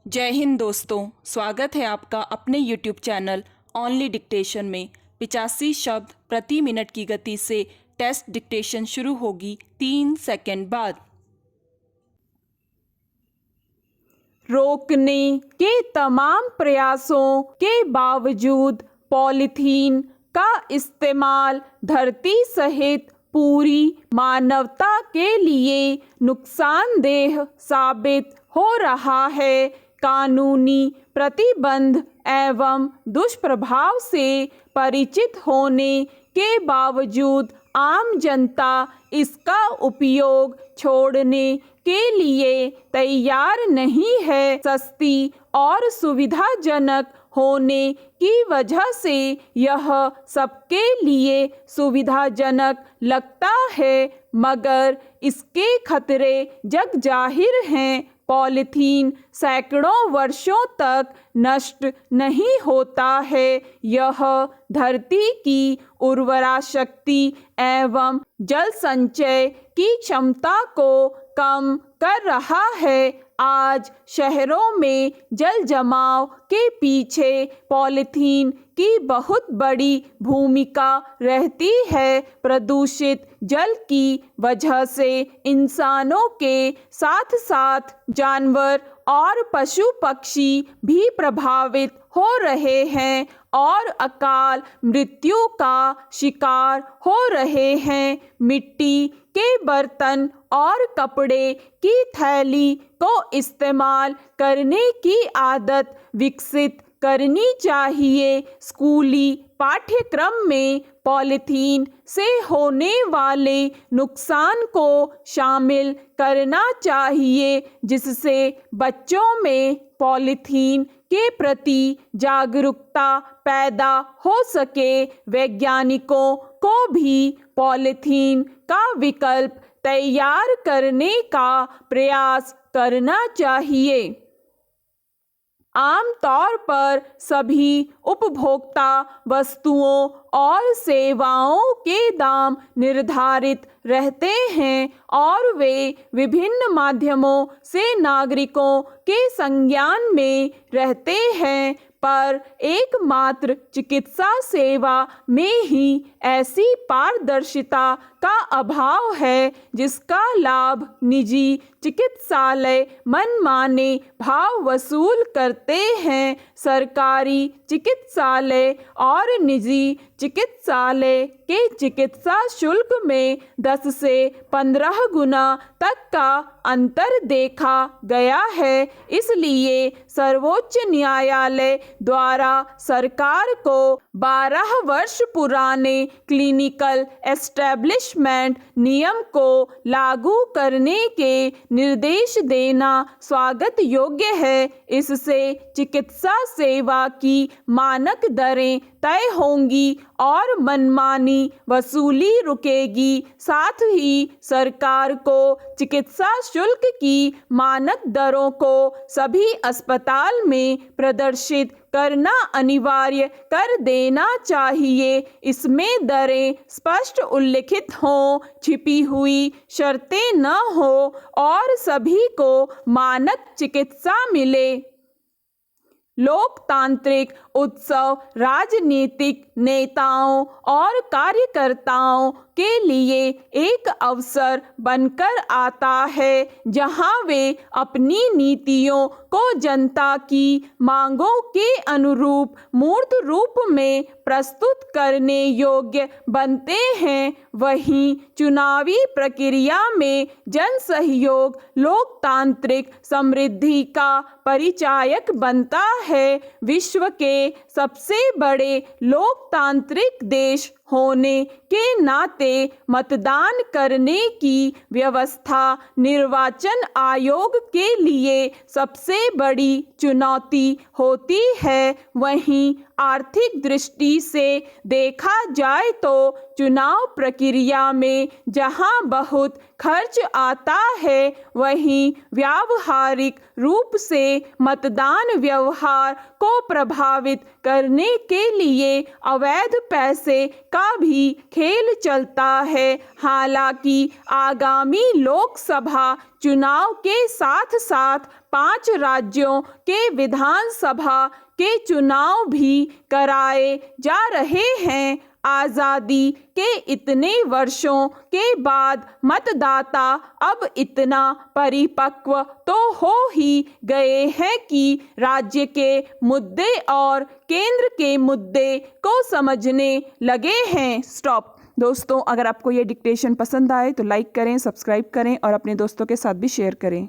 जय हिंद दोस्तों, स्वागत है आपका अपने YouTube चैनल ओनली डिक्टेशन में। 85 शब्द प्रति मिनट की गति से टेस्ट डिक्टेशन शुरू होगी 3 सेकंड बाद। रोकने के तमाम प्रयासों के बावजूद पॉलीथीन का इस्तेमाल धरती सहित पूरी मानवता के लिए नुकसानदेह साबित हो रहा है। कानूनी प्रतिबंध एवं दुष्प्रभाव से परिचित होने के बावजूद आम जनता इसका उपयोग छोड़ने के लिए तैयार नहीं है। सस्ती और सुविधाजनक होने की वजह से यह सबके लिए सुविधाजनक लगता है, मगर इसके खतरे जग जाहिर हैं। पॉलीथीन सैकड़ों वर्षों तक नष्ट नहीं होता है। यह धरती की उर्वरा शक्ति एवं जल संचय की क्षमता को कम कर रहा है। आज शहरों में जल जमाव के पीछे पॉलीथीन की बहुत बड़ी भूमिका रहती है। प्रदूषित जल की वजह से इंसानों के साथ साथ जानवर और पशु पक्षी भी प्रभावित हो रहे हैं और अकाल मृत्यु का शिकार हो रहे हैं। मिट्टी के बर्तन और कपड़े की थैली को इस्तेमाल करने की आदत विकसित करनी चाहिए। स्कूली पाठ्यक्रम में पॉलीथीन से होने वाले नुकसान को शामिल करना चाहिए, जिससे बच्चों में पॉलीथीन के प्रति जागरूकता पैदा हो सके। वैज्ञानिकों को भी पॉलीथीन का विकल्प तैयार करने का प्रयास करना चाहिए। आमतौर पर सभी उपभोक्ता वस्तुओं और सेवाओं के दाम निर्धारित रहते हैं और वे विभिन्न माध्यमों से नागरिकों के संज्ञान में रहते हैं, पर एकमात्र चिकित्सा सेवा में ही ऐसी पारदर्शिता का अभाव है जिसका लाभ निजी चिकित्सालय मनमाने भाव वसूल करते हैं। सरकारी चिकित्सालय और निजी चिकित्सालय के चिकित्सा शुल्क में 10 से 15 गुना तक का अंतर देखा गया है। इसलिए सर्वोच्च न्यायालय द्वारा सरकार को 12 वर्ष पुराने क्लिनिकल एस्टेब्लिशमेंट नियम को लागू करने के निर्देश देना स्वागत योग्य है। इससे चिकित्सा सेवा की मानक दरें तय होंगी और मनमानी वसूली रुकेगी। साथ ही सरकार को चिकित्सा शुल्क की मानक दरों को सभी अस्पताल में प्रदर्शित करना अनिवार्य कर देना चाहिए। इसमें दरें स्पष्ट उल्लिखित हों, छिपी हुई शर्तें न हो और सभी को मानक चिकित्सा मिले। लोकतांत्रिक उत्सव राजनीतिक नेताओं और कार्यकर्ताओं के लिए एक अवसर बनकर आता है, जहां वे अपनी नीतियों को जनता की मांगों के अनुरूप मूर्त रूप में प्रस्तुत करने योग्य बनते हैं। वहीं चुनावी प्रक्रिया में जन सहयोग लोकतांत्रिक समृद्धि का परिचायक बनता है। विश्व के सबसे बड़े लोकतांत्रिक देश होने के नाते मतदान करने की व्यवस्था निर्वाचन आयोग के लिए सबसे बड़ी चुनौती होती है। वहीं आर्थिक दृष्टि से देखा जाए तो चुनाव प्रक्रिया में जहां बहुत खर्च आता है वहीं व्यावहारिक रूप से मतदान व्यवहार को प्रभावित करने के लिए अवैध पैसे का भी खेल चलता है। हालांकि आगामी लोकसभा चुनाव के साथ साथ 5 राज्यों के विधानसभा के चुनाव भी कराए जा रहे हैं। आज़ादी के इतने वर्षों के बाद मतदाता अब इतना परिपक्व तो हो ही गए हैं कि राज्य के मुद्दे और केंद्र के मुद्दे को समझने लगे हैं। स्टॉप। दोस्तों, अगर आपको ये डिक्टेशन पसंद आए तो लाइक करें, सब्सक्राइब करें और अपने दोस्तों के साथ भी शेयर करें।